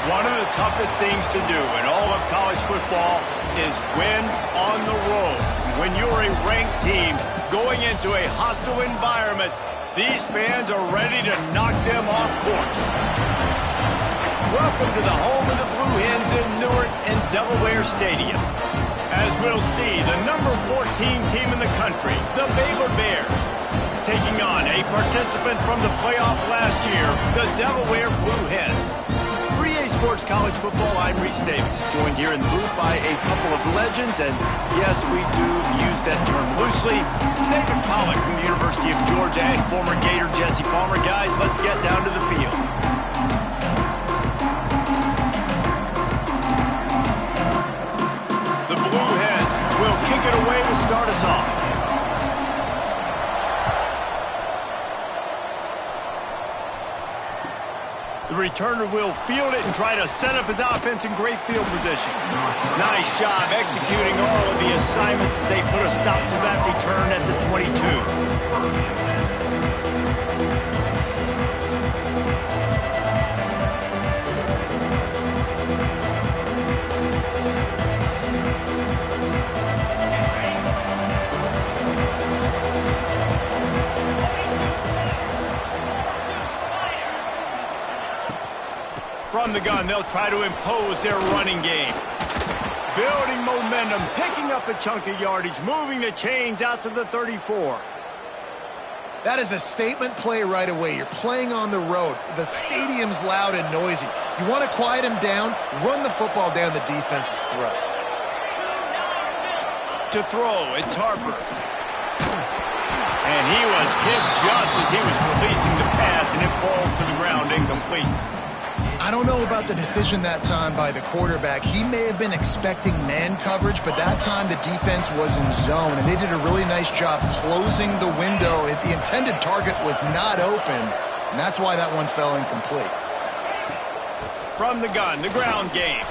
One of the toughest things to do in all of college football is win on the road. When you're a ranked team going into a hostile environment, these fans are ready to knock them off course. Welcome to the home of the Blue Hens in Newark and Delaware Stadium. As we'll see, the number 14 team in the country, the Baylor Bears, taking on a participant from the playoff last year, the Delaware Blue Hens. For EA Sports College Football, I'm Reese Davis, joined here in the booth by a couple of legends, and yes, we do use that term loosely. David Pollack from the University of Georgia and former Gator Jesse Palmer. Guys, let's get down to the field. The Blue Hens will kick it away to start us off. The returner will field it and try to set up his offense in great field position. Nice job executing all of the assignments as they put a stop to that return at the 22. From the gun, they'll try to impose their running game. Building momentum, picking up a chunk of yardage, moving the chains out to the 34. That is a statement play right away. You're playing on the road. The stadium's loud and noisy. You want to quiet him down, run the football down the defense's throat. To throw, it's Harper. And he was hit just as he was releasing the pass, and it falls to the ground incomplete. I don't know about the decision that time by the quarterback. He may have been expecting man coverage, but that time the defense was in zone, and they did a really nice job closing the window. The intended target was not open, and that's why that one fell incomplete. From the gun, the ground game.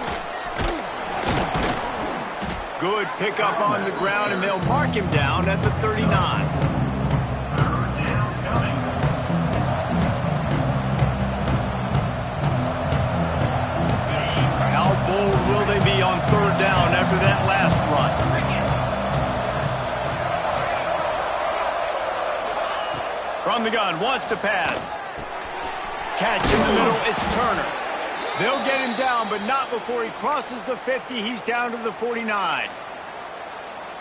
Good pickup on the ground, and they'll mark him down at the 39. Will they be on third down after that last run? From the gun, wants to pass. Catch in the middle, it's Turner. They'll get him down, but not before he crosses the 50. He's down to the 49.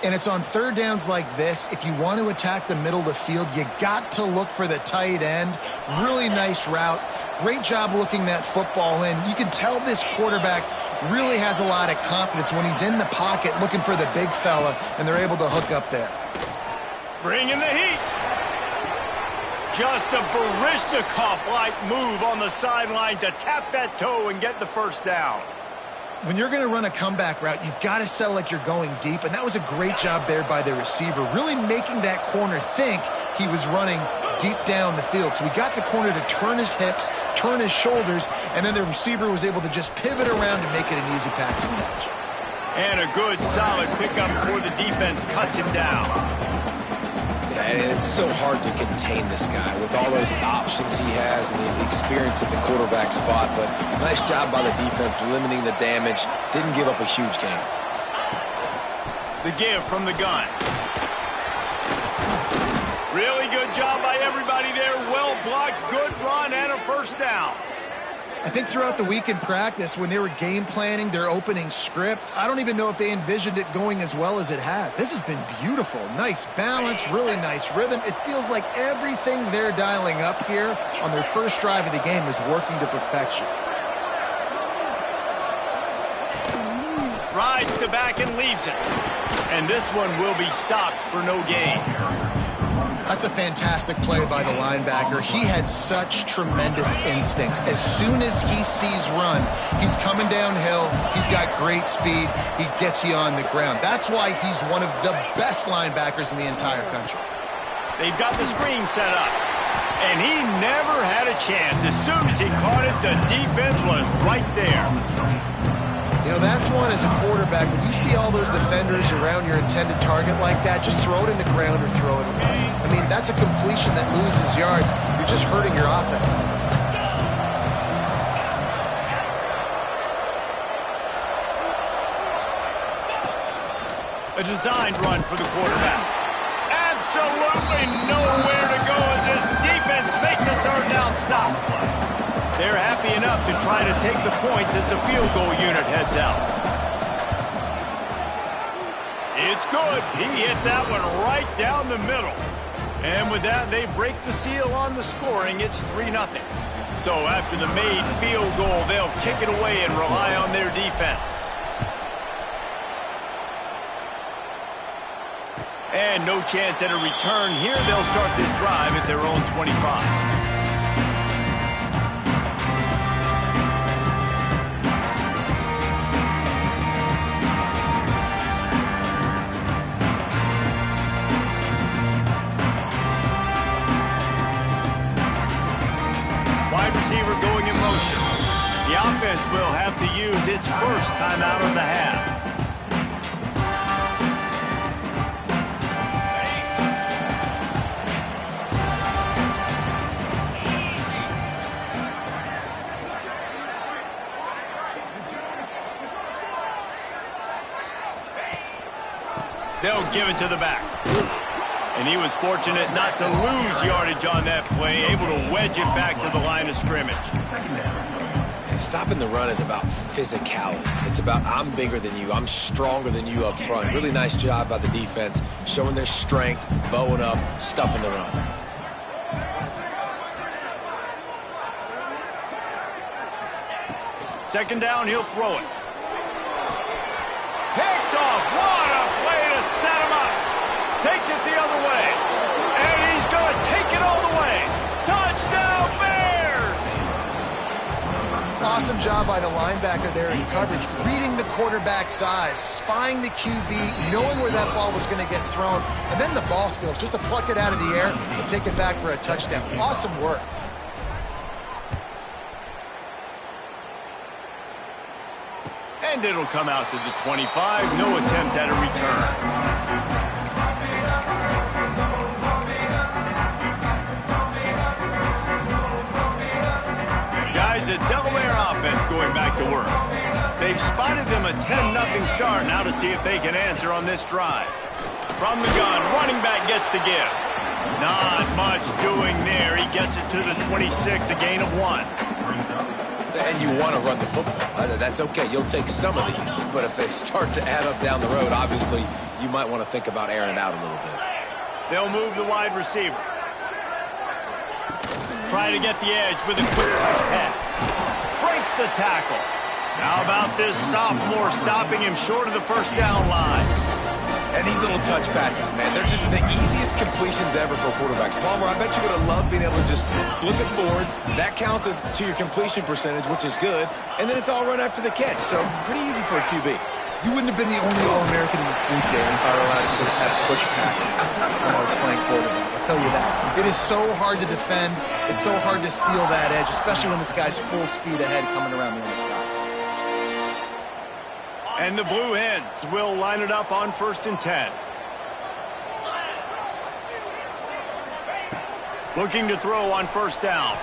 And it's on third downs like this. If you want to attack the middle of the field, you got to look for the tight end. Really nice route. Great job looking that football in. You can tell this quarterback really has a lot of confidence when he's in the pocket looking for the big fella, and they're able to hook up there. Bring in the heat. Just a Baryshnikov-like move on the sideline to tap that toe and get the first down. When you're going to run a comeback route, you've got to sell like you're going deep, and that was a great job there by the receiver, really making that corner think he was running deep down the field. So we got the corner to turn his hips, turn his shoulders, and then the receiver was able to just pivot around and make it an easy passing catch. And a good, solid pickup before the defense cuts him down. And it's so hard to contain this guy with all those options he has and the experience at the quarterback spot. But nice job by the defense limiting the damage. Didn't give up a huge gain. The give from the gun. Really good job by everybody there. Well blocked, good run, and a first down. I think throughout the week in practice, when they were game planning their opening script, I don't even know if they envisioned it going as well as it has. This has been beautiful. Nice balance, really nice rhythm. It feels like everything they're dialing up here on their first drive of the game is working to perfection. Rides to back and leaves it. And this one will be stopped for no gain. That's a fantastic play by the linebacker. He has such tremendous instincts. As soon as he sees run, he's coming downhill. He's got great speed. He gets you on the ground. That's why he's one of the best linebackers in the entire country. They've got the screen set up. And he never had a chance. As soon as he caught it, the defense was right there. You know, that's one as a quarterback. When you see all those defenders around your intended target like that, just throw it in the ground or throw it away. I mean, that's a completion that loses yards. You're just hurting your offense. A designed run for the quarterback. Absolutely nowhere to go as this defense makes a third down stop. They're happy enough to try to take the points as the field goal unit heads out. It's good. He hit that one right down the middle. And with that, they break the seal on the scoring. It's 3-0. So after the made field goal, they'll kick it away and rely on their defense. And no chance at a return here. They'll start this drive at their own 25. Receiver going in motion. The offense will have to use its first timeout of the half. They'll give it to the back. And he was fortunate not to lose yardage on that play, able to wedge it back to the line of scrimmage. And stopping the run is about physicality. It's about I'm bigger than you, I'm stronger than you up front. Really nice job by the defense, showing their strength, bowing up, stuffing the run. Second down, he'll throw it. Picked off. What a play to set him up. Takes it the other way. And he's going to take it all the way. Touchdown, Bears! Awesome job by the linebacker there in coverage, reading the quarterback's eyes, spying the QB, knowing where that ball was going to get thrown, and then the ball skills, just to pluck it out of the air and take it back for a touchdown. Awesome work. And it'll come out to the 25. No attempt at a return. The Delaware offense going back to work. They've spotted them a 10-0 start now to see if they can answer on this drive. From the gun, running back gets to give. Not much doing there. He gets it to the 26, a gain of 1. And you want to run the football. That's okay. You'll take some of these. But if they start to add up down the road, obviously, you might want to think about airing it out a little bit. They'll move the wide receiver. Try to get the edge with a quick touch pass. Breaks the tackle. How about this sophomore stopping him short of the first down line? And these little touch passes, man, they're just the easiest completions ever for quarterbacks. Palmer, I bet you would have loved being able to just flip it forward. That counts as to your completion percentage, which is good. And then it's all run after the catch, so pretty easy for a QB. You wouldn't have been the only All-American in this booth game if I were allowed to have push passes when I was playing quarterback. I'll tell you that. It is so hard to defend. It's so hard to seal that edge, especially when this guy's full speed ahead coming around the outside. And the Blue Hens will line it up on 1st and 10. Looking to throw on 1st down.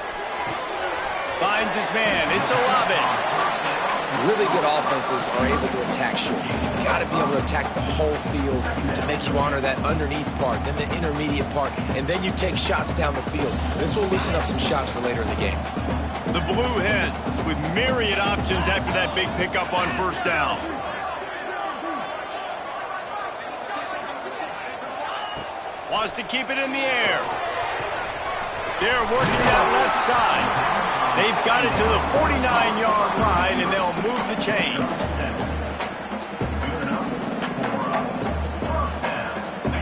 Finds his man. It's Olave. Really good offenses are able to attack short. You've got to be able to attack the whole field to make you honor that underneath part, then the intermediate part, and then you take shots down the field. This will loosen up some shots for later in the game. The Blue Hens with myriad options after that big pickup on 1st down. Wants to keep it in the air. They're working that left side. They've got it to the 49-yard line, and they'll move the chains.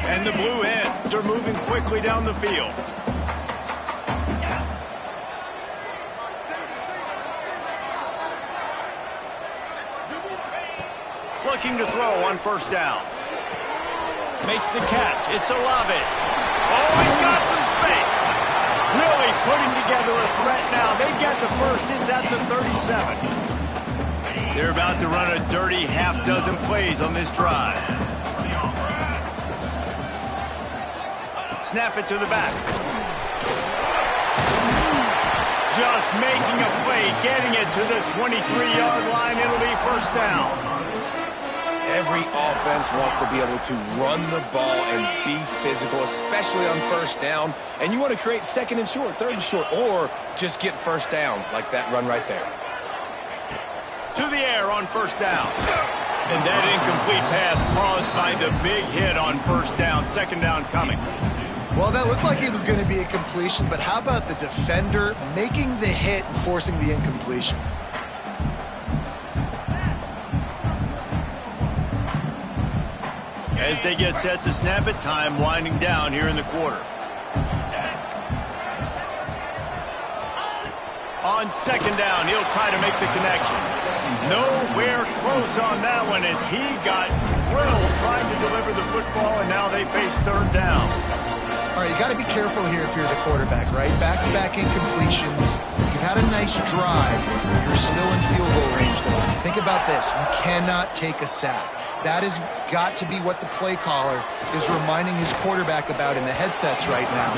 And the Blue Hens are moving quickly down the field. Looking to throw on 1st down. Makes the catch. It's Olave. Oh, he's got some space. Really putting together a threat now. They get the first. It's at the 37. They're about to run a dirty half-dozen plays on this drive. Snap it to the back. Just making a play, getting it to the 23-yard line. It'll be 1st down. Every offense wants to be able to run the ball and be physical, especially on first down. And you want to create second and short, third and short, or just get first downs like that run right there. To the air on first down. And that incomplete pass caused by the big hit on first down. Second down coming. Well, that looked like it was going to be a completion, but how about the defender making the hit and forcing the incompletion? As they get set to snap it, time winding down here in the quarter. On second down, he'll try to make the connection. Nowhere close on that one as he got drilled trying to deliver the football, and now they face third down. All right, you got to be careful here if you're the quarterback, right? Back-to-back incompletions. You've had a nice drive. You're still in field goal range, though. Think about this. You cannot take a sack. That has got to be what the play caller is reminding his quarterback about in the headsets right now.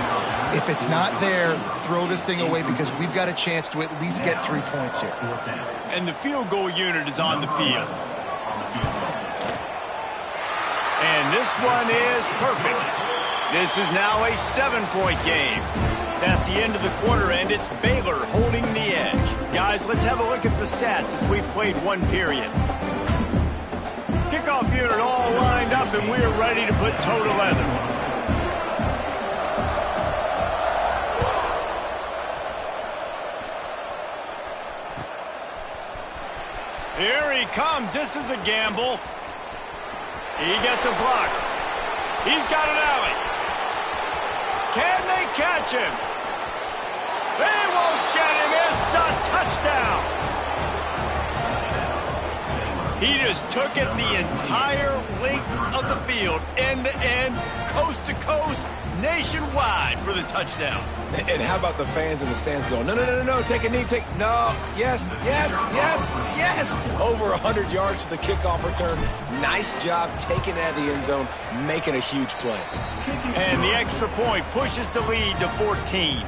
If it's not there, throw this thing away because we've got a chance to at least get 3 points here. And the field goal unit is on the field. And this one is perfect. This is now a 7-point game. That's the end of the quarter, and it's Baylor holding the edge. Guys, let's have a look at the stats as we've played one period. Kickoff unit all lined up, and we're ready to put toe to leather. Here he comes. This is a gamble. He gets a block. He's got an alley. Can they catch him? They won't get him. It's a touchdown. He just took it the entire length of the field, end to end, coast to coast, nationwide for the touchdown. And how about the fans in the stands going, no, no, no, no, no, take a knee, no, yes, yes, yes, yes. Over 100 yards to the kickoff return. Nice job taking it out of the end zone, making a huge play. And the extra point pushes the lead to 14.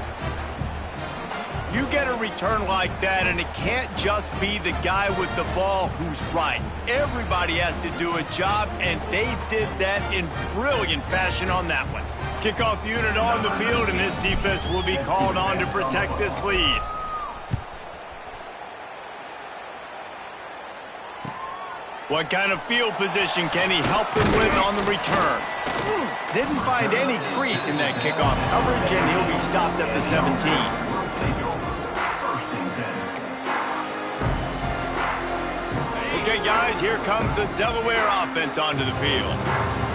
You get a return like that, and it can't just be the guy with the ball who's right. Everybody has to do a job, and they did that in brilliant fashion on that one. Kickoff unit on the field, and this defense will be called on to protect this lead. What kind of field position can he help them with on the return? Didn't find any crease in that kickoff coverage, and he'll be stopped at the 17. Okay, guys, here comes the Delaware offense onto the field.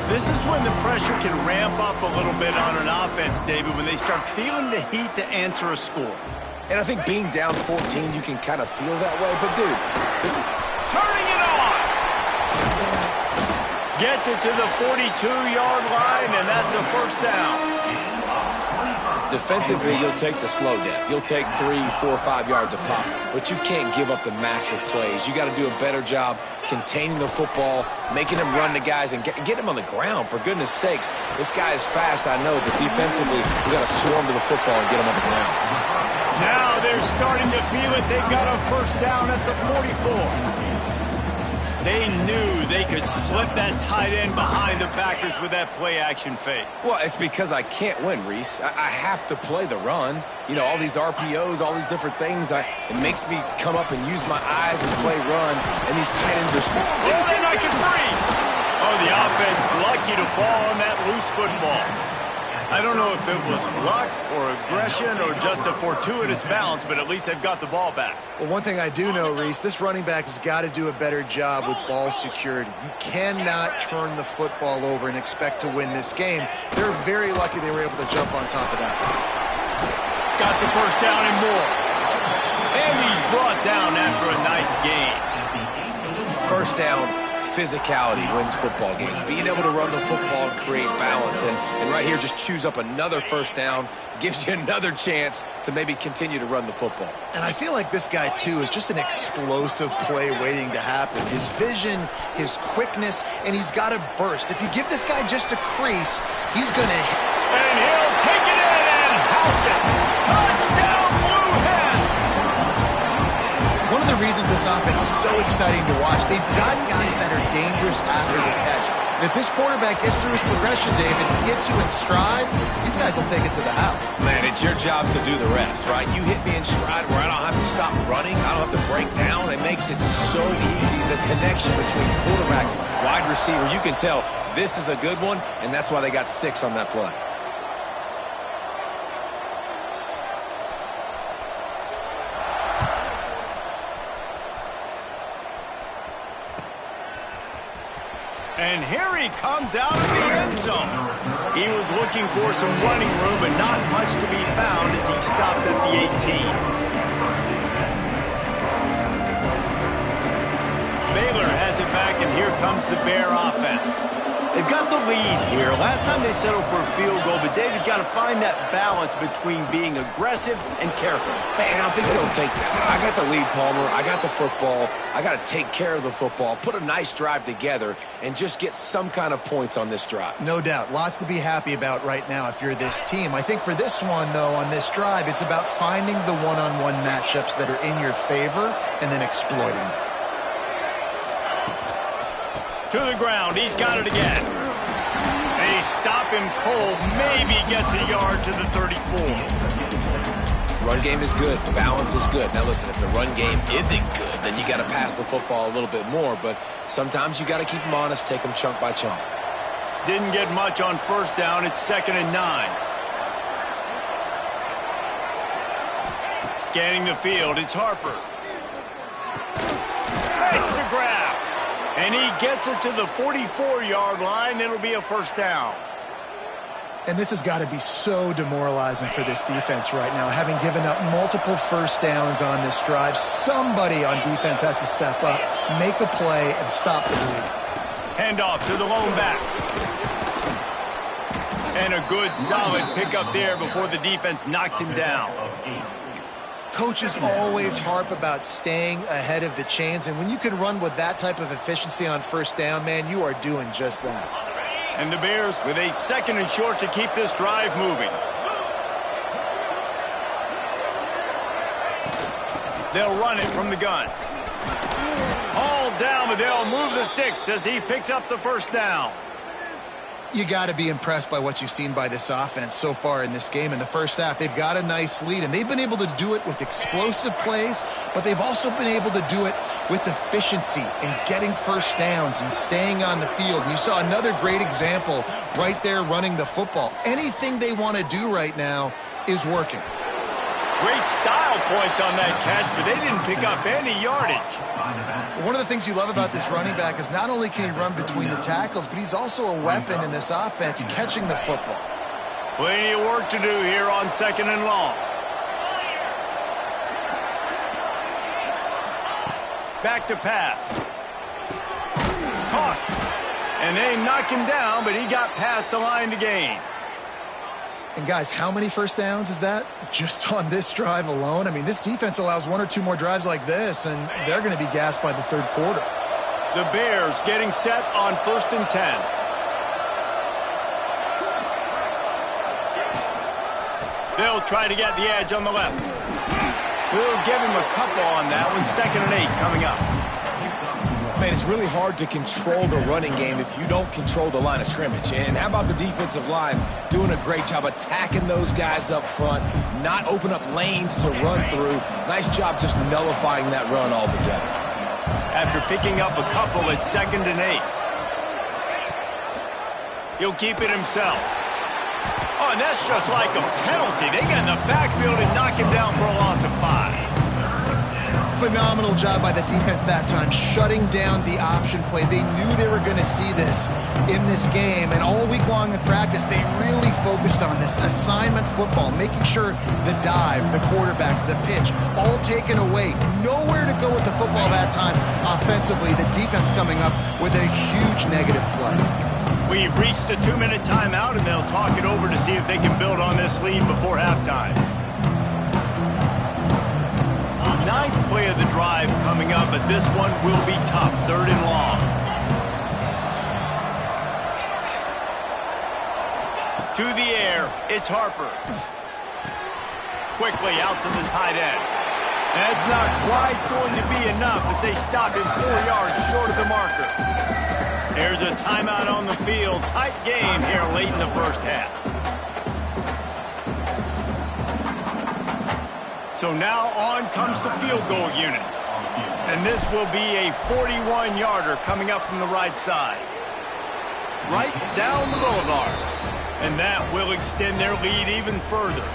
This is when the pressure can ramp up a little bit on an offense, David, when they start feeling the heat to answer a score. And I think being down 14, you can kind of feel that way. But, dude, turning it on! Gets it to the 42-yard line, and that's a first down. Defensively, you'll take the slow death. You'll take 3, 4, 5 yards a pop, but you can't give up the massive plays. You got to do a better job containing the football, making him run to guys, and get him on the ground. For goodness sakes, this guy is fast, I know, but defensively, we got to swarm to the football and get him on the ground. Now they're starting to feel it. They've got a first down at the 44. They knew they could slip that tight end behind the backers with that play-action fake. Well, it's because I can't win, Reese. I have to play the run. You know, all these RPOs, all these different things, it makes me come up and use my eyes and play run, and these tight ends are... Oh, they make it free! Oh, the offense lucky to fall on that loose football. I don't know if it was luck or aggression or just a fortuitous balance, but at least they've got the ball back. Well, one thing I do know, Reese, this running back has got to do a better job with ball security. You cannot turn the football over and expect to win this game. They're very lucky they were able to jump on top of that. Got the first down and more. And he's brought down after a nice gain. First down. Physicality wins football games. Being able to run the football and create balance. And right here, just choose up another first down. Gives you another chance to maybe continue to run the football. And I feel like this guy, too, is just an explosive play waiting to happen. His vision, his quickness, and he's got to burst. If you give this guy just a crease, he's going to hit. And he'll take it in and house it. Touchdown, Blue Hens! One of the reasons this offense is so exciting to watch. They've got guys that are dangerous after the catch. And if this quarterback gets through his progression, David, gets you in stride, these guys will take it to the house. Man, it's your job to do the rest, right? You hit me in stride where I don't have to stop running. I don't have to break down. It makes it so easy. The connection between quarterback, wide receiver, you can tell this is a good one, and that's why they got 6 on that play. And here he comes out of the end zone. He was looking for some running room, but not much to be found as he stopped at the 18. Baylor has it back, and here comes the Bear offense. They've got the lead here. Last time they settled for a field goal, but David got to find that balance between being aggressive and careful. Man, I think they'll take that. I got the lead, Palmer. I got the football. I got to take care of the football, put a nice drive together, and just get some kind of points on this drive. No doubt. Lots to be happy about right now if you're this team. I think for this one, though, on this drive, it's about finding the one-on-one matchups that are in your favor and then exploiting them. To the ground. He's got it again. They stop him cold. Maybe gets a yard to the 34. Run game is good. Balance is good. Now, listen, if the run game isn't good, then you got to pass the football a little bit more. But sometimes you got to keep them honest, take them chunk by chunk. Didn't get much on first down. It's 2nd and 9. Scanning the field. It's Harper. Makes the grab. And he gets it to the 44-yard line. It'll be a first down. And this has got to be so demoralizing for this defense right now. Having given up multiple first downs on this drive, somebody on defense has to step up, make a play, and stop the bleed. Handoff to the lone back. And a good, solid pickup there before the defense knocks him down. Coaches always harp about staying ahead of the chains, and when you can run with that type of efficiency on first down, man, you are doing just that. And the Bears with a 2nd and short to keep this drive moving. They'll run it from the gun. Hauled down, but they'll move the sticks as he picks up the first down. You got to be impressed by what you've seen by this offense so far in this game. In the first half, they've got a nice lead, and they've been able to do it with explosive plays, but they've also been able to do it with efficiency and getting first downs and staying on the field. And you saw another great example right there running the football. Anything they want to do right now is working. Great style points on that catch, but they didn't pick up any yardage. One of the things you love about this running back is not only can he run between the tackles, but he's also a weapon in this offense catching the football. Plenty of work to do here on 2nd and long. Back to pass. Caught. And they knock him down, but he got past the line to gain. And guys, how many first downs is that just on this drive alone? I mean, this defense allows 1 or 2 more drives like this, and they're going to be gassed by the 3rd quarter. The Bears getting set on 1st and 10. They'll try to get the edge on the left. We'll give him a couple on that one. 2nd and 8 coming up. Man, it's really hard to control the running game if you don't control the line of scrimmage. And how about the defensive line doing a great job attacking those guys up front, not open up lanes to run through. Nice job just nullifying that run altogether. After picking up a couple at 2nd and 8. He'll keep it himself. Oh, and that's just like a penalty. They get in the backfield and knock him down for a loss of 5. Phenomenal job by the defense that time, shutting down the option play. They knew they were going to see this in this game, and all week long in practice, they really focused on this assignment football, making sure the dive, the quarterback, the pitch, all taken away. Nowhere to go with the football that time offensively. The defense coming up with a huge negative play. We've reached the 2-minute timeout, and they'll talk it over to see if they can build on this lead before halftime. 9th play of the drive coming up, but this one will be tough. 3rd and long. To the air, it's Harper. Quickly out to the tight end. That's not quite going to be enough as they stop him 4 yards short of the marker. There's a timeout on the field. Tight game here late in the first half. So now on comes the field goal unit. And this will be a 41-yarder coming up from the right side. Right down the boulevard. And that will extend their lead even further.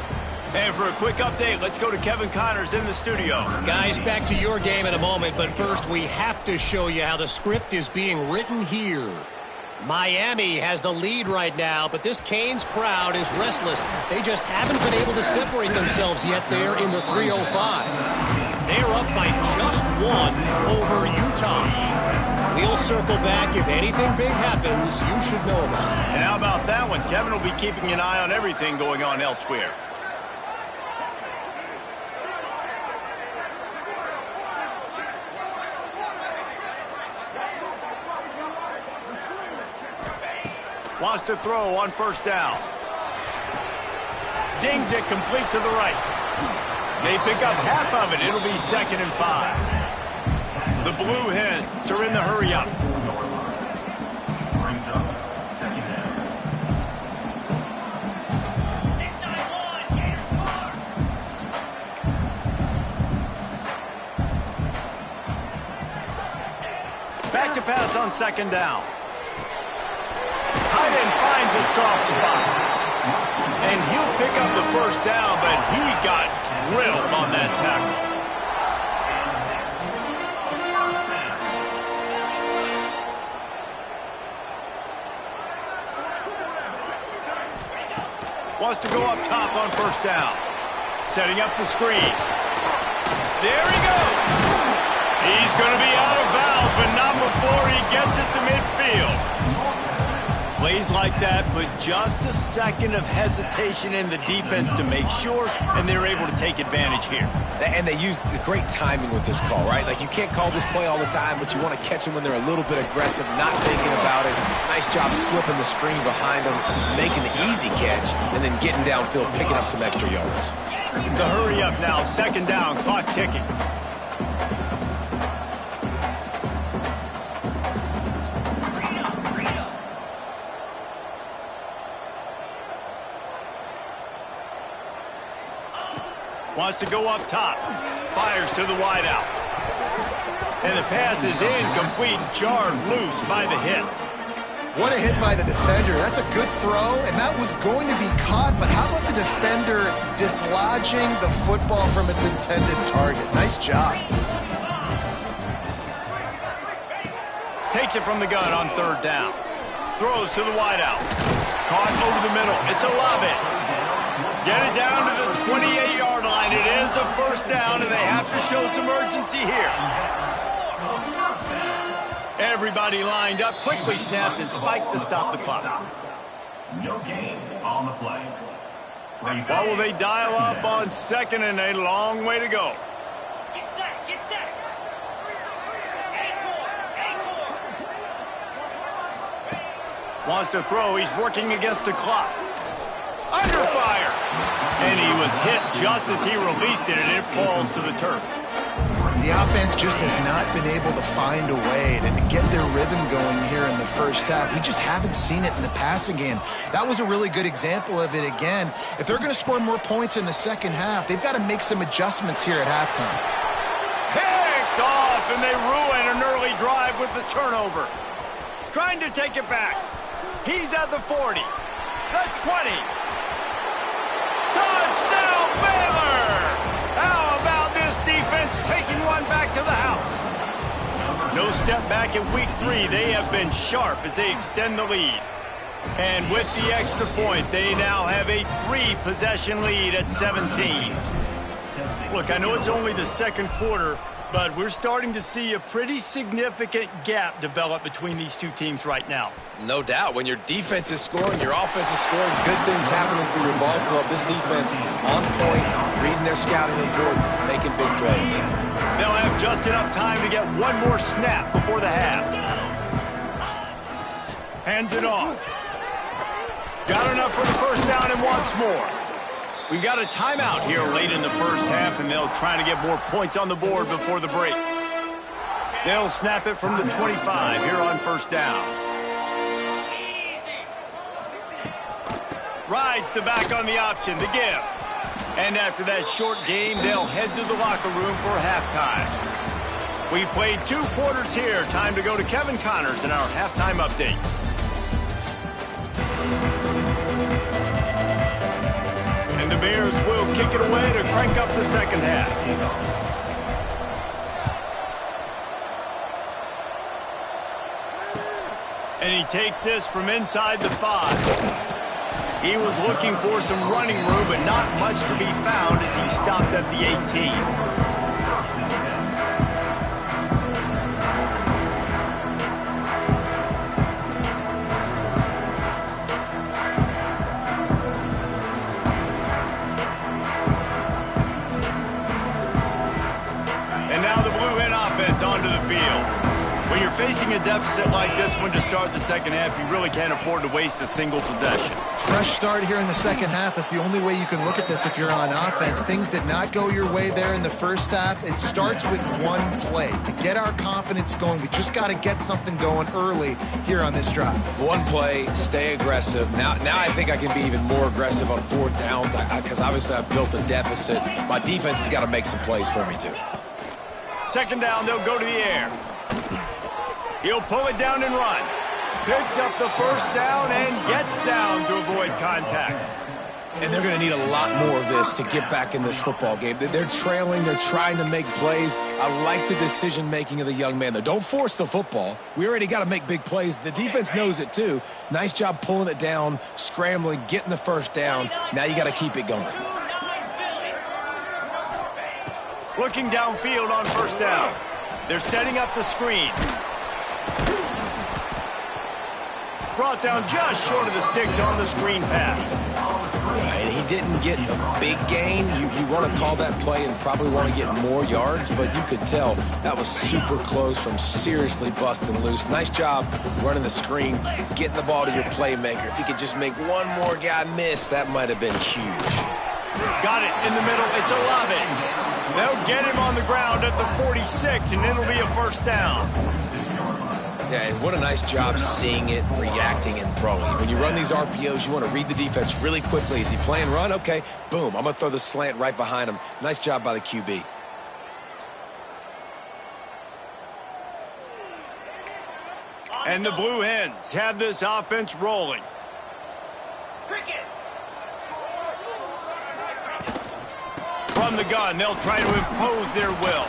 And for a quick update, let's go to Kevin Connors in the studio. Guys, back to your game in a moment, but first we have to show you how the script is being written here. Miami has the lead right now, but this Canes crowd is restless. They just haven't been able to separate themselves yet there in the 305. They're up by just 1 over Utah. We'll circle back. If anything big happens, you should know about it. And how about that one? Kevin will be keeping an eye on everything going on elsewhere. Wants to throw on first down. Zings it complete to the right. They pick up half of it. It'll be 2nd and 5. The Blue Hens are in the hurry up. Back to pass on 2nd down. Tight end finds a soft spot. And he'll pick up the first down, but he got drilled on that tackle. Wants to go up top on first down. Setting up the screen. There he goes. He's going to be out of bounds, but not before he gets it to midfield. Plays like that put just a second of hesitation in the defense to make sure, and they're able to take advantage here. And they use the great timing with this call, right? Like, you can't call this play all the time, but you want to catch them when they're a little bit aggressive, not thinking about it. Nice job slipping the screen behind them, making the easy catch, and then getting downfield, picking up some extra yards. The hurry up now, 2nd down, clock ticking. Wants to go up top. Fires to the wideout. And the pass is incomplete, jarred loose by the hit. What a hit by the defender. That's a good throw, and that was going to be caught, but how about the defender dislodging the football from its intended target? Nice job. Takes it from the gun on 3rd down. Throws to the wideout. Caught over the middle. It's Olave. Get it down to the 28-yard line. It is a first down, and they have to show some urgency here. Everybody lined up, quickly snapped and spiked to stop the clock. No gain on the play. What will they dial up on 2nd and a long way to go? Get set, get set. Wants to throw. He's working against the clock. Under fire. And he was hit just as he released it, and it falls to the turf. The offense just has not been able to find a way to get their rhythm going here in the first half. We just haven't seen it in the passing game. That was a really good example of it again. If they're going to score more points in the second half, they've got to make some adjustments here at halftime. Picked off, and they ruin an early drive with the turnover. Trying to take it back. He's at the 40, the 20. Touchdown, Baylor! How about this defense taking one back to the house? No step back in week 3. They have been sharp as they extend the lead. And with the extra point, they now have a 3-possession lead at 17. Look, I know it's only the second quarter, but we're starting to see a pretty significant gap develop between these two teams right now. No doubt. When your defense is scoring, your offense is scoring, good things happening for your ball club. This defense on point, reading their scouting report, making big plays. They'll have just enough time to get one more snap before the half. Hands it off. Got enough for the first down and wants more. We got a timeout here late in the first half, and they'll try to get more points on the board before the break. They'll snap it from the 25 here on first down. Rides the back on the option, the give. And after that short game, they'll head to the locker room for halftime. We've played 2 quarters here. Time to go to Kevin Connors in our halftime update. And the Bears will kick it away to crank up the second half. And he takes this from inside the 5. He was looking for some running room, but not much to be found as he stopped at the 18. And now the Blue Hen offense onto the field. When you're facing a deficit like this one to start the second half, you really can't afford to waste a single possession. Fresh start here in the second half. That's the only way you can look at this if you're on offense. Things did not go your way there in the first half. It starts with one play. To get our confidence going, we just got to get something going early here on this drive. One play, stay aggressive. Now I think I can be even more aggressive on 4th downs because obviously I've built a deficit. My defense has got to make some plays for me too. Second down, they'll go to the air. He'll pull it down and run. Picks up the first down and gets down to avoid contact. And they're going to need a lot more of this to get back in this football game. They're trailing. They're trying to make plays. I like the decision-making of the young man, though. Don't force the football. We already got to make big plays. The defense knows it, too. Nice job pulling it down, scrambling, getting the first down. Now you got to keep it going. Looking downfield on first down. They're setting up the screen. Brought down just short of the sticks on the screen pass. And he didn't get a big gain. You want to call that play and probably want to get more yards, but you could tell that was super close from seriously busting loose. Nice job running the screen, getting the ball to your playmaker. If he could just make one more guy miss, that might have been huge. Got it in the middle. It's 11. They'll get him on the ground at the 46, and it'll be a first down. Yeah, and what a nice job seeing it, reacting, and throwing. When you run these RPOs, you want to read the defense really quickly. Is he playing run? Okay, boom. I'm going to throw the slant right behind him. Nice job by the QB. And the Blue Hens have this offense rolling. From the gun, they'll try to impose their will.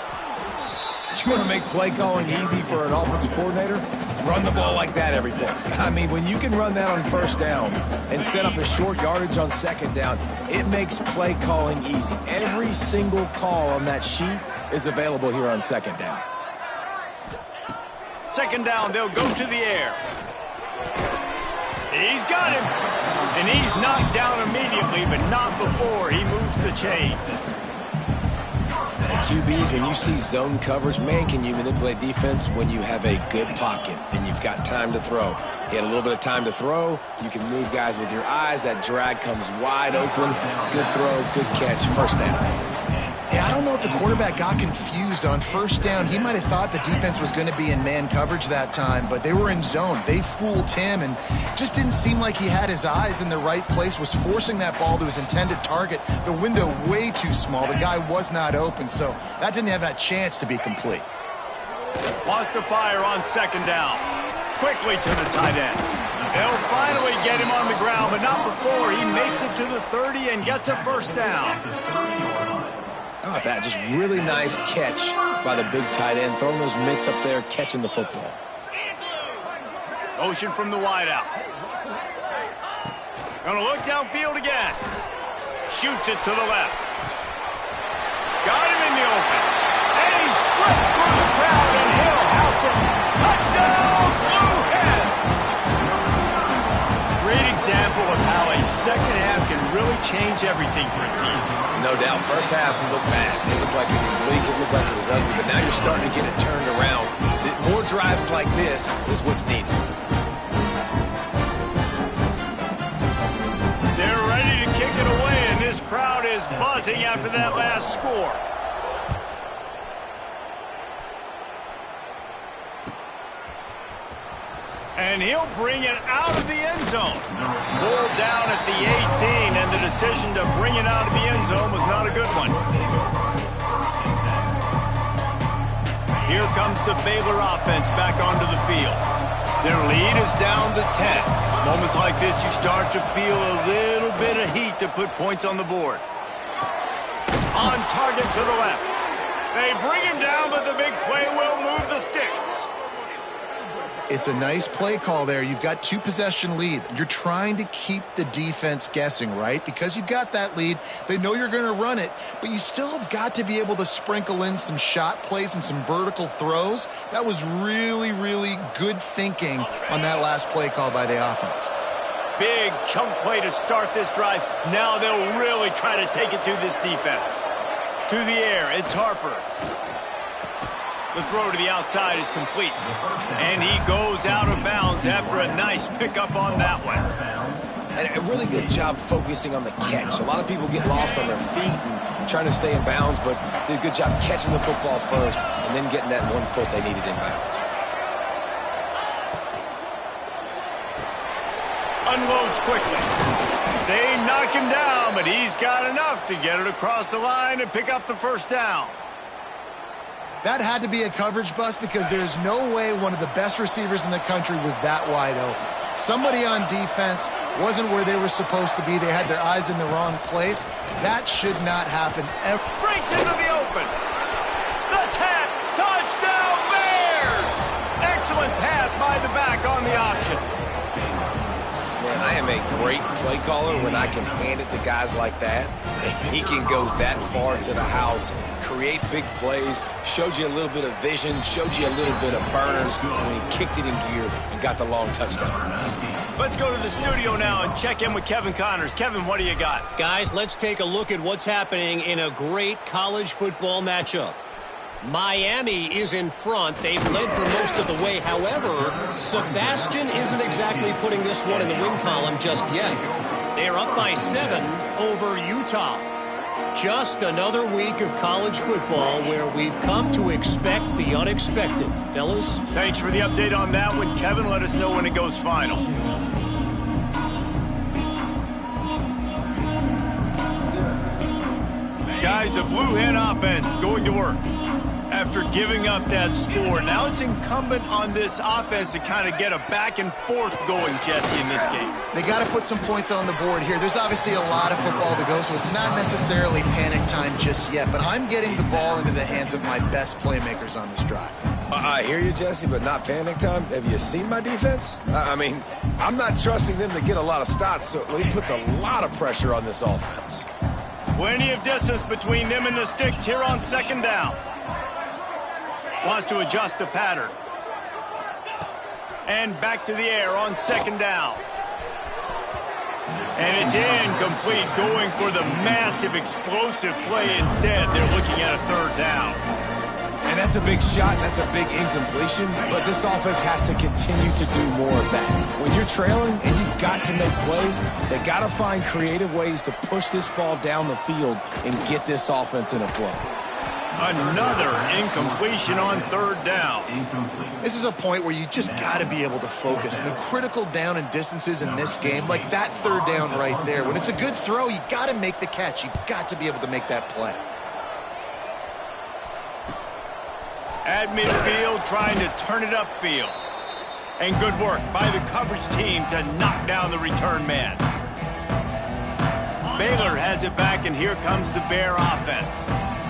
You want to make play calling easy for an offensive coordinator? Run the ball like that every play. I mean, when you can run that on first down and set up a short yardage on second down, it makes play calling easy. Every single call on that sheet is available here on second down. Second down, they'll go to the air. He's got him. And he's knocked down immediately, but not before he moves the chains. QBs, when you see zone coverage, man, can you manipulate defense when you have a good pocket and you've got time to throw. He had a little bit of time to throw. You can move guys with your eyes. That drag comes wide open. Good throw, good catch, first down. Yeah, I don't know if the quarterback got confused on first down. He might have thought the defense was going to be in man coverage that time, but they were in zone. They fooled him and just didn't seem like he had his eyes in the right place, was forcing that ball to his intended target. The window way too small. The guy was not open, so that didn't have that chance to be complete. Lost to fire on second down. Quickly to the tight end. They'll finally get him on the ground, but not before he makes it to the 30 and gets a first down. How about that? Just really nice catch by the big tight end, throwing those mitts up there, catching the football. Motion from the wideout. Gonna look downfield again. Shoots it to the left. Got him in the open. And he slipped through the crowd, and he'll house it. Touchdown, Blue Hens! Great example of how a second half can really change everything for a team. No doubt. First half looked bad. It looked like it was bleak. It looked like it was ugly. But now you're starting to get it turned around. More drives like this is what's needed. They're ready to kick it away, and this crowd is buzzing after that last score. And he'll bring it out of the end zone. Ball down at the 18, and the decision to bring it out of the end zone was not a good one. Here comes the Baylor offense back onto the field. Their lead is down to 10. It's moments like this you start to feel a little bit of heat to put points on the board. On target to the left. They bring him down, but the big play will move the sticks. It's a nice play call there. You've got 2-possession lead. You're trying to keep the defense guessing, right? Because you've got that lead, they know you're going to run it, but you still have got to be able to sprinkle in some shot plays and some vertical throws. That was really, really good thinking on that last play call by the offense. Big chunk play to start this drive. Now they'll really try to take it to this defense. To the air, it's Harper. The throw to the outside is complete. And he goes out of bounds after a nice pickup on that one. And a really good job focusing on the catch. A lot of people get lost on their feet and trying to stay in bounds, but did a good job catching the football first and then getting that 1 foot they needed in bounds. Unloads quickly. They knock him down, but he's got enough to get it across the line and pick up the first down. That had to be a coverage bust because there's no way one of the best receivers in the country was that wide open. Somebody on defense wasn't where they were supposed to be. They had their eyes in the wrong place. That should not happen ever. Breaks into the open. The tap. Touchdown Bears! Excellent pass by the back on the option. Man, I am a great play caller when I can hand it to guys like that. He can go that far to the house, create big plays, showed you a little bit of vision, showed you a little bit of burners when he kicked it in gear and got the long touchdown. Let's go to the studio now and check in with Kevin Connors. Kevin, what do you got? Guys, let's take a look at what's happening in a great college football matchup. Miami is in front. They've led for most of the way. However, Sebastian isn't exactly putting this one in the win column just yet. They're up by 7 over Utah. Just another week of college football where we've come to expect the unexpected. Fellas? Thanks for the update on that one, Kevin. Let us know when it goes final. Guys, the Blue Hen offense going to work. After giving up that score, now it's incumbent on this offense to kind of get a back and forth going, Jesse, in this game. They got to put some points on the board here. There's obviously a lot of football to go, so it's not necessarily panic time just yet, but I'm getting the ball into the hands of my best playmakers on this drive. I hear you, Jesse, but not panic time. Have you seen my defense? I mean, I'm not trusting them to get a lot of stops, so he puts a lot of pressure on this offense. Plenty of distance between them and the sticks here on second down. Wants to adjust the pattern. And back to the air on second down. And it's incomplete, going for the massive explosive play instead. They're looking at a third down. And that's a big shot, that's a big incompletion, but this offense has to continue to do more of that. When you're trailing and you've got to make plays, they got to find creative ways to push this ball down the field and get this offense in a flow. Another incompletion on third down. This is a point where you just got to be able to focus. The critical down and distances in this game, like that third down right there, when it's a good throw, you got to make the catch. You got to be able to make that play. At midfield, trying to turn it upfield. And good work by the coverage team to knock down the return man. Baylor has it back, and here comes the Bear offense.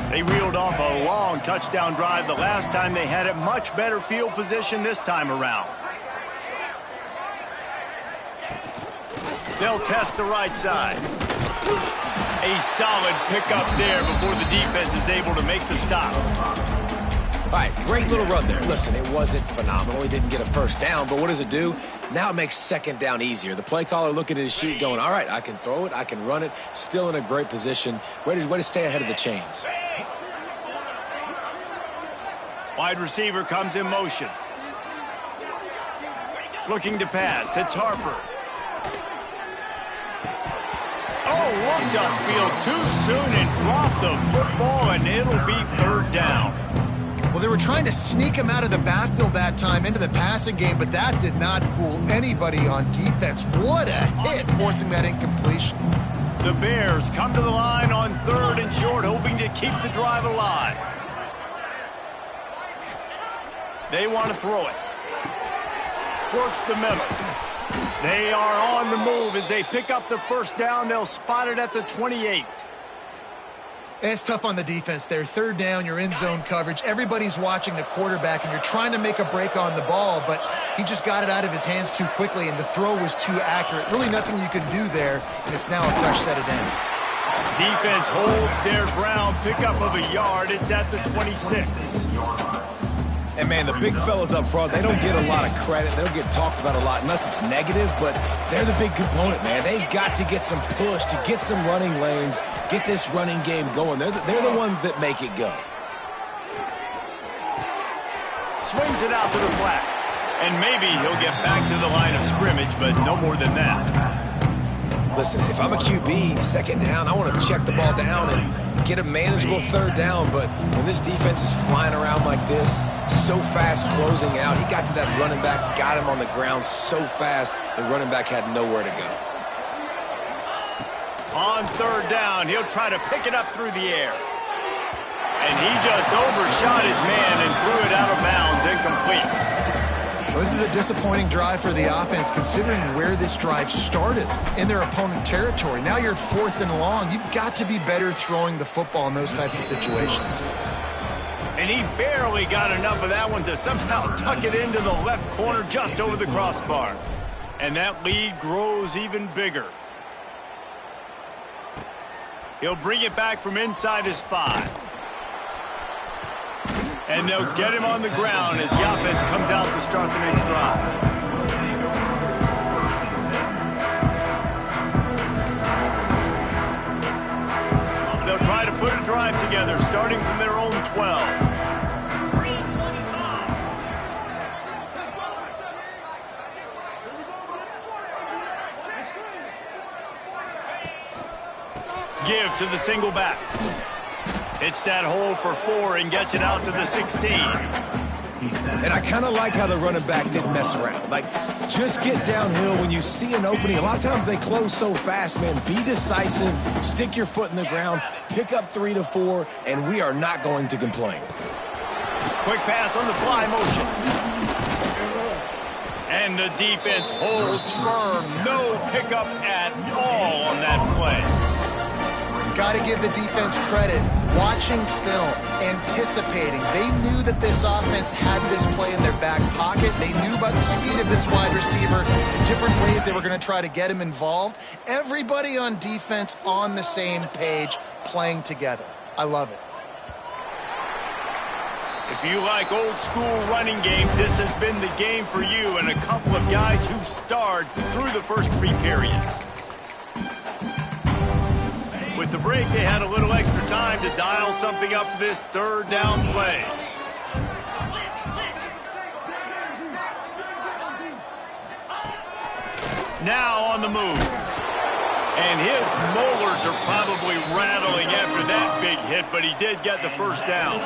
They reeled off a long touchdown drive the last time they had it. Much better field position this time around. They'll test the right side. A solid pickup there before the defense is able to make the stop. All right, great little run there. Listen, it wasn't phenomenal. He didn't get a first down, but what does it do? Now it makes second down easier. The play caller looking at his sheet going, all right, I can throw it, I can run it, still in a great position. Way to stay ahead of the chains. Wide receiver comes in motion. Looking to pass. It's Harper. Oh, walked upfield too soon and dropped the football, and it'll be third down. Well, they were trying to sneak him out of the backfield that time into the passing game, but that did not fool anybody on defense. What a hit, forcing that incompletion. The Bears come to the line on third and short, hoping to keep the drive alive. They want to throw it. Works the middle. They are on the move as they pick up the first down. They'll spot it at the 28. It's tough on the defense there. Third down, you're in zone coverage. Everybody's watching the quarterback, and you're trying to make a break on the ball, but he just got it out of his hands too quickly, and the throw was too accurate. Really nothing you can do there, and it's now a fresh set of downs. Defense holds their ground. Pickup of a yard. It's at the 26. And, man, the big fellas up front, they don't get a lot of credit. They don't get talked about a lot unless it's negative, but they're the big component, man. They've got to get some push, to get some running lanes, get this running game going. They're the ones that make it go. Swings it out to the flat. And maybe he'll get back to the line of scrimmage, but no more than that. Listen, if I'm a QB, second down, I want to check the ball down and get a manageable third down. But when this defense is flying around like this, so fast closing out, he got to that running back, got him on the ground so fast, the running back had nowhere to go. On third down, he'll try to pick it up through the air. And he just overshot his man and threw it out of bounds, incomplete. Well, this is a disappointing drive for the offense, considering where this drive started in their opponent territory. Now you're 4th and long. You've got to be better throwing the football in those types of situations. And he barely got enough of that one to somehow tuck it into the left corner just over the crossbar. And that lead grows even bigger. He'll bring it back from inside his 5. And they'll get him on the ground as the offense comes out to start the next drive. They'll try to put a drive together, starting from their own 12. Give to the single back. It's that hole for 4 and gets it out to the 16. And I kind of like how the running back didn't mess around. Like, just get downhill when you see an opening. A lot of times they close so fast, man. Be decisive, stick your foot in the ground, pick up 3 to 4, and we are not going to complain. Quick pass on the fly motion. And the defense holds firm. No pickup at all on that play. Got to give the defense credit. Watching film, anticipating. They knew that this offense had this play in their back pocket. They knew about the speed of this wide receiver, the different ways they were going to try to get him involved. Everybody on defense on the same page, playing together. I love it. If you like old school running games, this has been the game for you and a couple of guys who starred through the first 3 periods. With the break, they had a little extra time to dial something up for this third down play. Now on the move. And his molars are probably rattling after that big hit, but he did get the first down.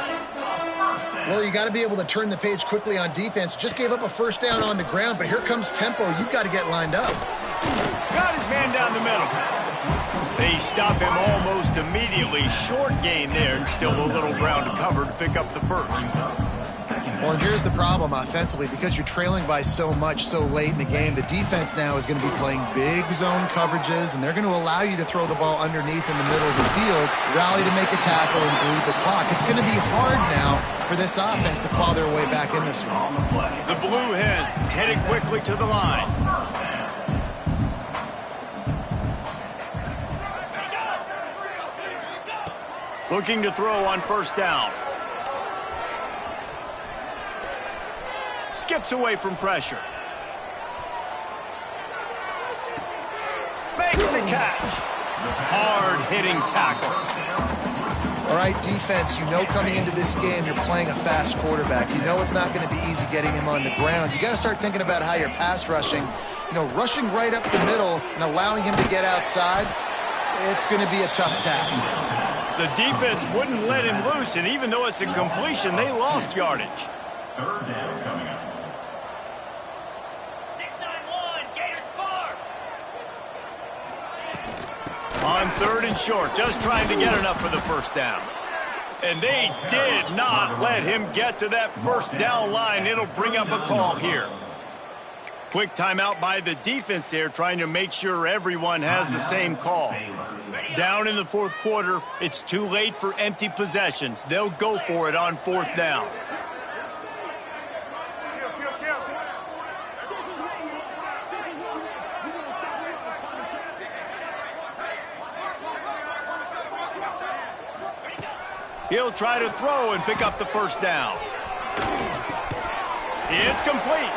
Well, you got to be able to turn the page quickly on defense. Just gave up a first down on the ground, but here comes tempo. You've got to get lined up. Got his man down the middle. They stop him almost immediately. Short gain there, and still a little ground to cover to pick up the first. Well, and here's the problem offensively. Because you're trailing by so much so late in the game, the defense now is going to be playing big zone coverages, and they're going to allow you to throw the ball underneath in the middle of the field, rally to make a tackle, and bleed the clock. It's going to be hard now for this offense to claw their way back in this one. The Blue Hens headed quickly to the line. Looking to throw on first down. Skips away from pressure. Makes the catch. Hard-hitting tackle. All right, defense, you know coming into this game you're playing a fast quarterback. You know it's not going to be easy getting him on the ground. You got to start thinking about how you're pass rushing. You know, rushing right up the middle and allowing him to get outside, it's going to be a tough task. The defense wouldn't let him loose, and even though it's a completion, they lost yardage. Third down coming up. 6-9-1, Gators score. On 3rd and short, just trying to get enough for the first down. And they did not let him get to that first down line. It'll bring up a call here. Quick timeout by the defense there, trying to make sure everyone has the same call. Down in the 4th quarter, it's too late for empty possessions. They'll go for it on 4th down. He'll try to throw and pick up the first down. It's complete.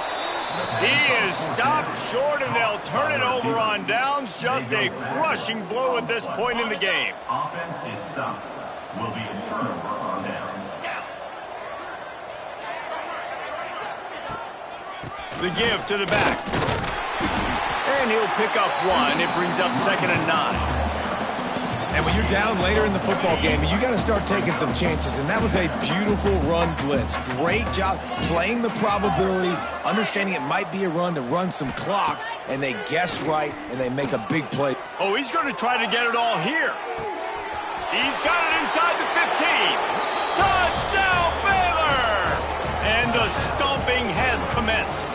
He is stopped short, and they'll turn it over on downs. Just a crushing blow at this point in the game. Offense is stopped. Will be a turnover on downs. The give to the back. And he'll pick up one. It brings up 2nd and 9. And when you're down later in the football game, you got to start taking some chances. And that was a beautiful run blitz. Great job playing the probability, understanding it might be a run to run some clock, and they guess right, and they make a big play. Oh, he's going to try to get it all here. He's got it inside the 15. Touchdown, Baylor! And the stomping has commenced.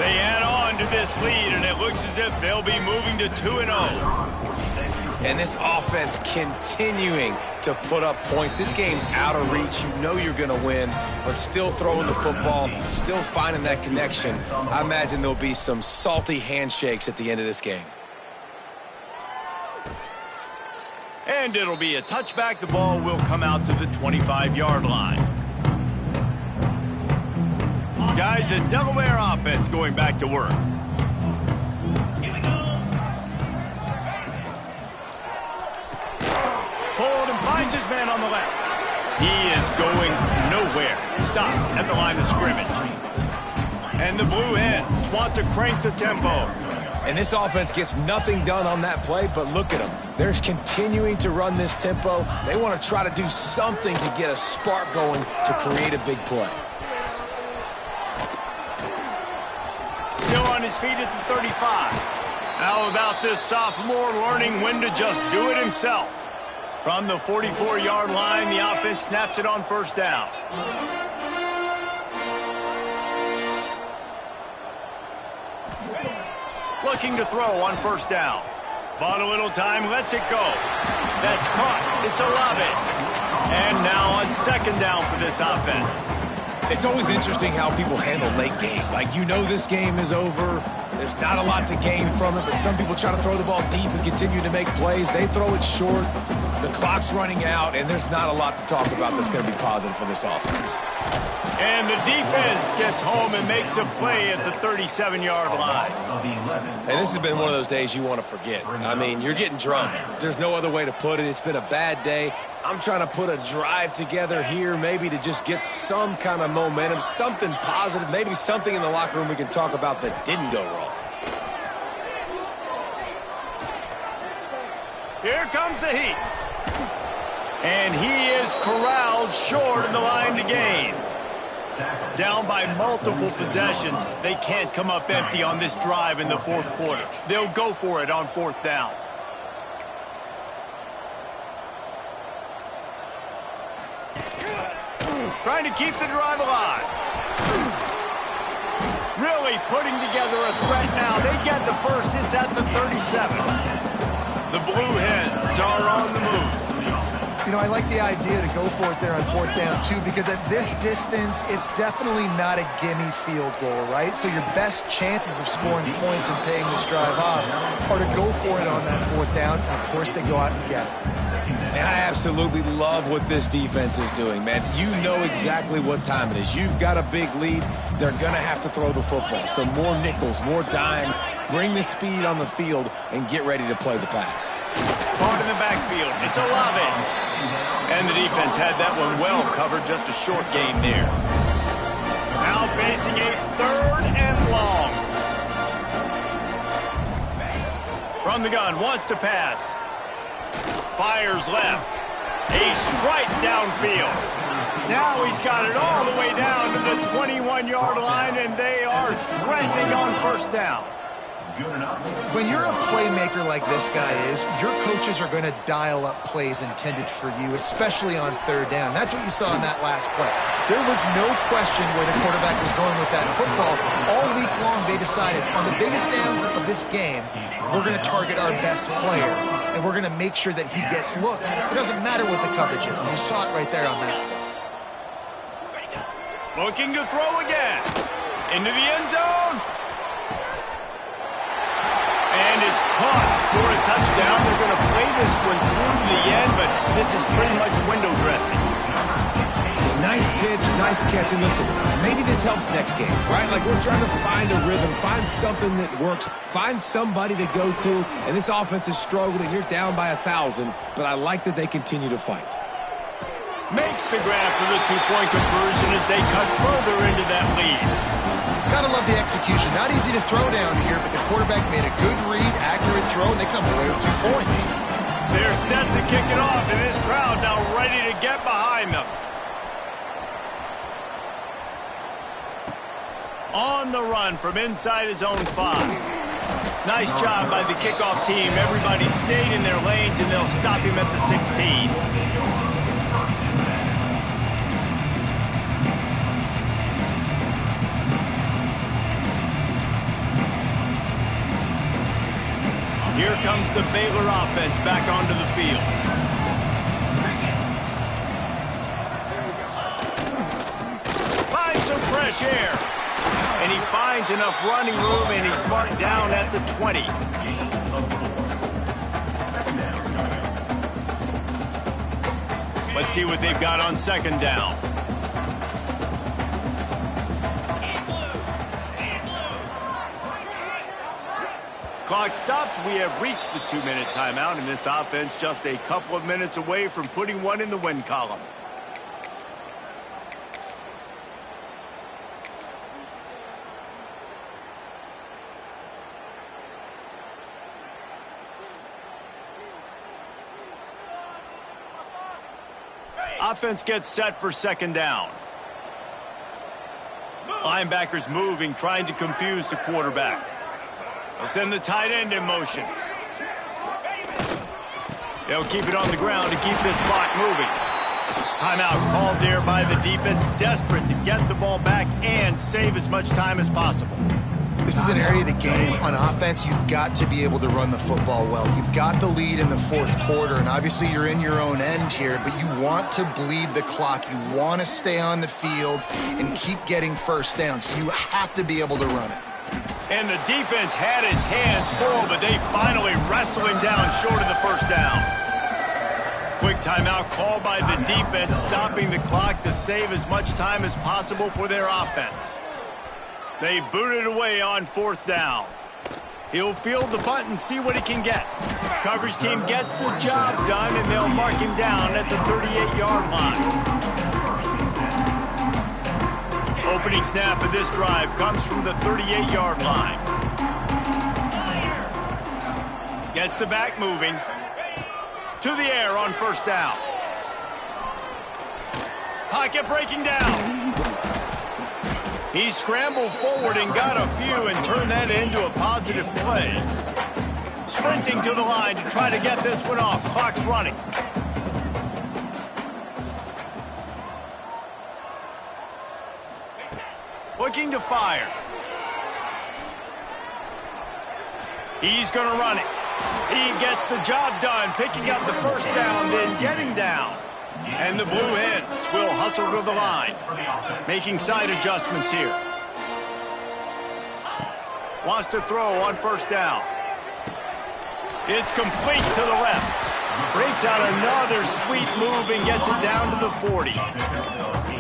They add on to this lead, and it looks as if they'll be moving to 2-0. And this offense continuing to put up points. This game's out of reach. You know you're going to win, but still throwing the football, still finding that connection. I imagine there'll be some salty handshakes at the end of this game. And it'll be a touchback. The ball will come out to the 25-yard line. Guys, the Delaware offense going back to work. Hold and finds his man on the left. He is going nowhere. Stop at the line of scrimmage. And the Blue Hens want to crank the tempo. And this offense gets nothing done on that play, but look at them. They're continuing to run this tempo. They want to try to do something to get a spark going to create a big play. Still on his feet at the 35. How about this sophomore learning when to just do it himself? From the 44-yard line, the offense snaps it on 1st down. Looking to throw on 1st down. Bought a little time, lets it go. That's caught. It's Olave. And now on 2nd down for this offense. It's always interesting how people handle late game. Like, you know this game is over. There's not a lot to gain from it, but some people try to throw the ball deep and continue to make plays. They throw it short. The clock's running out, and there's not a lot to talk about that's going to be positive for this offense. And the defense gets home and makes a play at the 37-yard line. And this has been one of those days you want to forget. I mean, you're getting drunk. There's no other way to put it. It's been a bad day. I'm trying to put a drive together here, maybe to just get some kind of momentum, something positive, maybe something in the locker room we can talk about that didn't go wrong. Here comes the heat. And he is corralled short of the line to gain. Down by multiple possessions. They can't come up empty on this drive in the 4th quarter. They'll go for it on 4th down. Trying to keep the drive alive. Really putting together a threat now. They get the first. It's at the 37. The Blue Hens are on the move. You know, I like the idea to go for it there on 4th down, too, because at this distance, it's definitely not a gimme field goal, right? So your best chances of scoring points and paying this drive off are to go for it on that 4th down. And, of course, they go out and get it. And I absolutely love what this defense is doing, man. You know exactly what time it is. You've got a big lead. They're going to have to throw the football. So more nickels, more dimes. Bring the speed on the field and get ready to play the pass. Caught in the backfield. It's Olave. And the defense had that one well covered. Just a short gain there. Now facing a 3rd and long. From the gun, wants to pass. Fires left. A strike downfield. Now he's got it all the way down to the 21-yard line, and they are threatening on first down. When you're a playmaker like this guy is, your coaches are going to dial up plays intended for you, especially on third down. That's what you saw in that last play. There was no question where the quarterback was going with that football. All week long, they decided on the biggest downs of this game, we're going to target our best player, and we're going to make sure that he gets looks. It doesn't matter what the coverage is, and you saw it right there on that play. Looking to throw again. Into the end zone. And it's caught for a touchdown. They're going to play this one through to the end, but this is pretty much window dressing. Nice pitch, nice catch. And listen, maybe this helps next game, right? Like we're trying to find a rhythm, find something that works, find somebody to go to. And this offense is struggling. You're down by 1,000, but I like that they continue to fight. Makes the grab for the two-point conversion as they cut further into that lead. Gotta love the execution. Not easy to throw down here, but the quarterback made a good read, accurate throw, and they come away with 2 points. They're set to kick it off, and this crowd now ready to get behind them. On the run from inside his own 5. Nice job by the kickoff team. Everybody stayed in their lanes, and they'll stop him at the 16. Here comes the Baylor offense back onto the field. Finds some fresh air. And he finds enough running room, and he's marked down at the 20. Let's see what they've got on second down. Clock stops. We have reached the 2-minute timeout, and this offense just a couple of minutes away from putting one in the win column. Offense gets set for second down. Linebackers moving, trying to confuse the quarterback. They'll send the tight end in motion. They'll keep it on the ground to keep this clock moving. Timeout called there by the defense, desperate to get the ball back and save as much time as possible. This is an area of the game on offense you've got to be able to run the football well. You've got the lead in the fourth quarter, and obviously you're in your own end here, but you want to bleed the clock. You want to stay on the field and keep getting first down, so you have to be able to run it. And the defense had his hands full, but they finally wrestle him down short of the first down. Quick timeout called by the defense, stopping the clock to save as much time as possible for their offense. They boot it away on fourth down. He'll field the punt and see what he can get. Coverage team gets the job done, and they'll mark him down at the 38-yard line. Opening snap of this drive comes from the 38-yard line. Gets the back moving. To the air on first down. Pocket breaking down. He scrambled forward and got a few and turned that into a positive play. Sprinting to the line to try to get this one off. Clock's running. Looking to fire. He's going to run it. He gets the job done, picking up the first down, then getting down. And the Blue Hens will hustle to the line, making side adjustments here. Wants to throw on first down. It's complete to the left. Breaks out another sweet move and gets it down to the 40.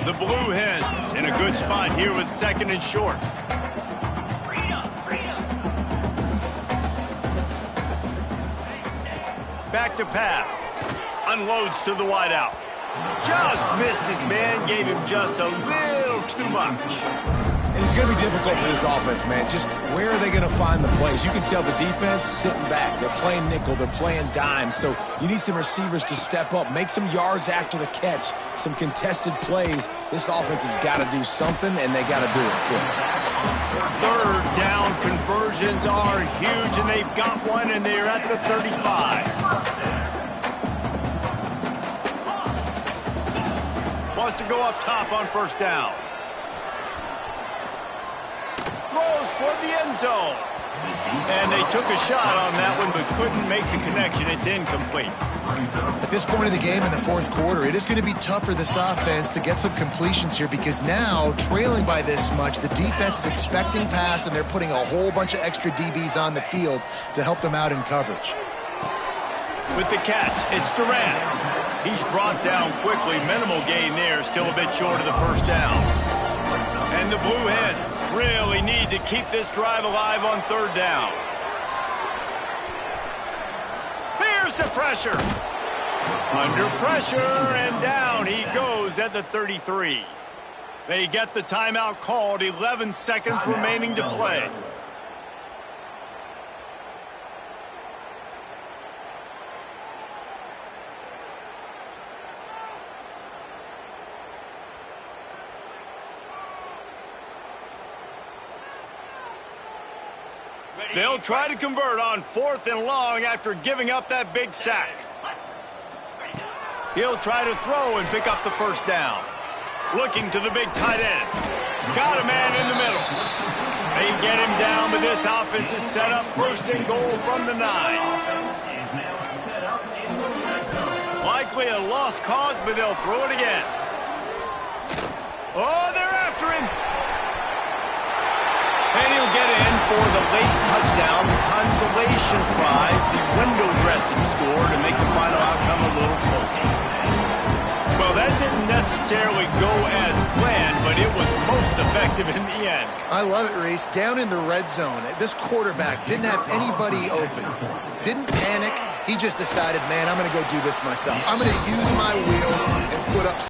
The Blue Hens in a good spot here with second and short. Back to pass. Unloads to the wideout. Just missed his man, gave him just a little too much. It's going to be difficult for this offense, man. Just where are they going to find the plays? You can tell the defense sitting back. They're playing nickel. They're playing dime. So you need some receivers to step up, make some yards after the catch, some contested plays. This offense has got to do something, and they got to do it quick. Third down conversions are huge, and they've got one, and they're at the 35. Wants to go up top on first down. Throws toward the end zone. And they took a shot on that one, but couldn't make the connection. It's incomplete. At this point in the game in the fourth quarter, it is going to be tough for this offense to get some completions here because now, trailing by this much, the defense is expecting pass, and they're putting a whole bunch of extra DBs on the field to help them out in coverage. With the catch, it's Durant. He's brought down quickly. Minimal gain there, still a bit short of the first down. And the Blue Hens really need to keep this drive alive on third down. Here's the pressure. Under pressure, and down he goes at the 33. They get the timeout called, 11 seconds remaining to play. They'll try to convert on 4th and long after giving up that big sack. He'll try to throw and pick up the first down. Looking to the big tight end. Got a man in the middle. They get him down, but this offense is set up 1st and goal from the 9. Likely a lost cause, but they'll throw it again. Oh, they're after him. And he'll get in for the late touchdown, the consolation prize, the window dressing score to make the final outcome a little closer. Well, that didn't necessarily go as planned, but it was most effective in the end. I love it, Reese. Down in the red zone, this quarterback didn't have anybody open. Didn't panic. He just decided, man, I'm going to go do this myself. I'm going to use my wheels and put up